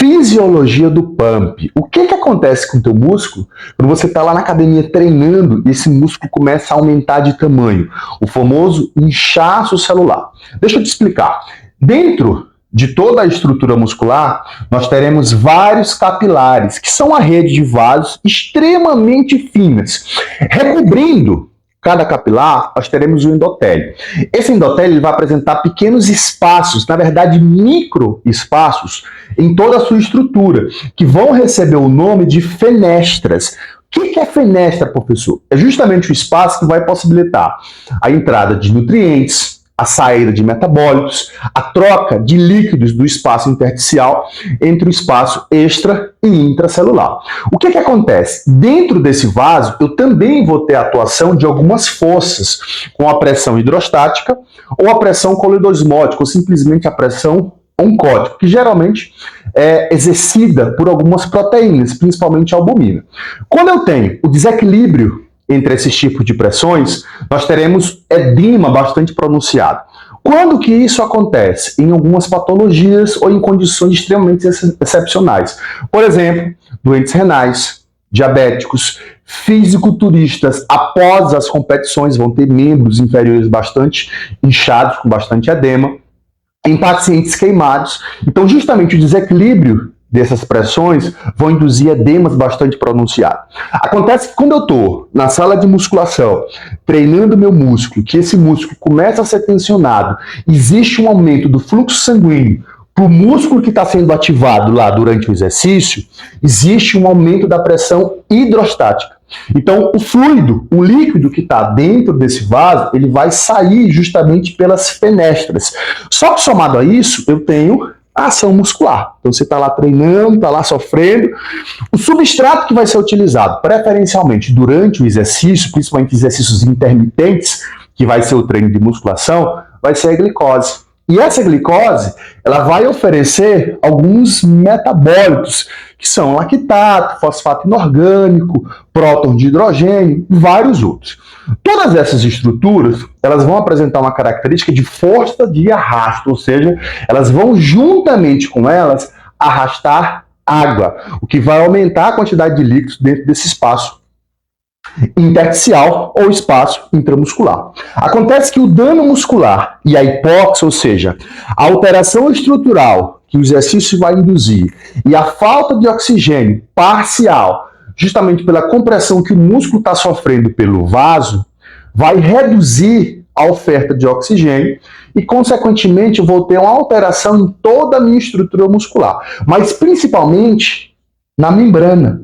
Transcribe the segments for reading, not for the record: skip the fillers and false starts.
Fisiologia do pump. O que acontece com o teu músculo quando você está lá na academia treinando e esse músculo começa a aumentar de tamanho? O famoso inchaço celular. Deixa eu te explicar. Dentro de toda a estrutura muscular, nós teremos vários capilares, que são a rede de vasos extremamente finas. Recobrindo cada capilar, nós teremos o endotélio. Esse endotélio ele vai apresentar pequenos espaços, na verdade microespaços, em toda a sua estrutura, que vão receber o nome de fenestras. O que é fenestra, professor? É justamente o espaço que vai possibilitar a entrada de nutrientes, a saída de metabólitos, a troca de líquidos do espaço intersticial entre o espaço extra e intracelular. O que acontece? Dentro desse vaso, eu também vou ter a atuação de algumas forças, com a pressão hidrostática ou a pressão coloidosmótica, ou simplesmente a pressão oncótica, que geralmente é exercida por algumas proteínas, principalmente a albumina. Quando eu tenho o desequilíbrio entre esses tipos de pressões, nós teremos edema bastante pronunciado. Quando que isso acontece? Em algumas patologias ou em condições extremamente excepcionais. Por exemplo, doentes renais, diabéticos, fisiculturistas, após as competições, vão ter membros inferiores bastante inchados, com bastante edema, em pacientes queimados. Então, justamente o desequilíbrio dessas pressões vão induzir edemas bastante pronunciados. Acontece que quando eu estou na sala de musculação, treinando meu músculo, que esse músculo começa a ser tensionado, existe um aumento do fluxo sanguíneo para o músculo que está sendo ativado lá durante o exercício, existe um aumento da pressão hidrostática. Então, o fluido, o líquido que está dentro desse vaso, ele vai sair justamente pelas fenestras. Só que somado a isso, eu tenho a ação muscular. Então você está lá treinando, está lá sofrendo. O substrato que vai ser utilizado preferencialmente durante o exercício, principalmente exercícios intermitentes, que vai ser o treino de musculação, vai ser a glicose. E essa glicose, ela vai oferecer alguns metabólitos, que são lactato, fosfato inorgânico, próton de hidrogênio e vários outros. Todas essas estruturas, elas vão apresentar uma característica de força de arrasto, ou seja, elas vão juntamente com elas arrastar água, o que vai aumentar a quantidade de líquidos dentro desse espaço intersticial ou espaço intramuscular. Acontece que o dano muscular e a hipóxia, ou seja, a alteração estrutural que o exercício vai induzir e a falta de oxigênio parcial, justamente pela compressão que o músculo está sofrendo pelo vaso, vai reduzir a oferta de oxigênio e, consequentemente, eu vou ter uma alteração em toda a minha estrutura muscular, mas principalmente na membrana.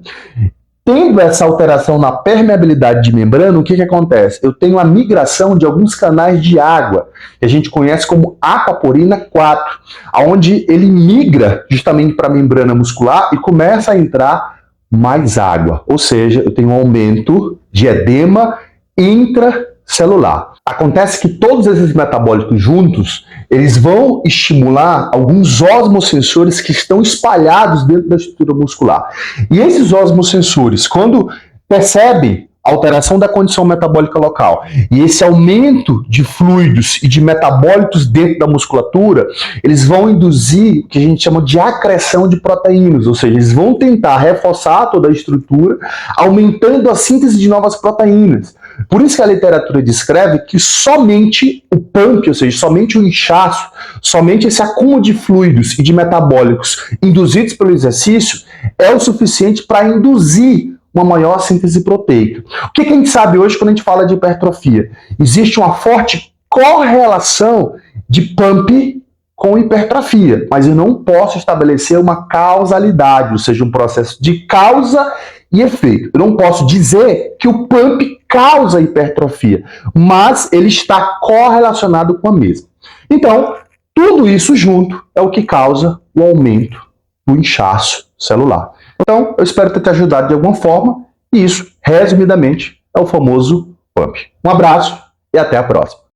Tendo essa alteração na permeabilidade de membrana, o que acontece? Eu tenho a migração de alguns canais de água, que a gente conhece como aquaporina 4, onde ele migra justamente para a membrana muscular e começa a entrar mais água. Ou seja, eu tenho um aumento de edema intracelular. Acontece que todos esses metabólicos juntos, eles vão estimular alguns osmosensores que estão espalhados dentro da estrutura muscular. E esses osmosensores, quando percebem a alteração da condição metabólica local e esse aumento de fluidos e de metabólitos dentro da musculatura, eles vão induzir o que a gente chama de acreção de proteínas, ou seja, eles vão tentar reforçar toda a estrutura, aumentando a síntese de novas proteínas. Por isso que a literatura descreve que somente o pump, ou seja, somente o inchaço, somente esse acúmulo de fluidos e de metabólicos induzidos pelo exercício é o suficiente para induzir uma maior síntese proteica. O que a gente sabe hoje quando a gente fala de hipertrofia? Existe uma forte correlação de pump com hipertrofia, mas eu não posso estabelecer uma causalidade, ou seja, um processo de causa e efeito. Eu não posso dizer que o pump causa hipertrofia, mas ele está correlacionado com a mesma. Então, tudo isso junto é o que causa o aumento do inchaço celular. Então, eu espero ter te ajudado de alguma forma, e isso, resumidamente, é o famoso pump. Um abraço e até a próxima.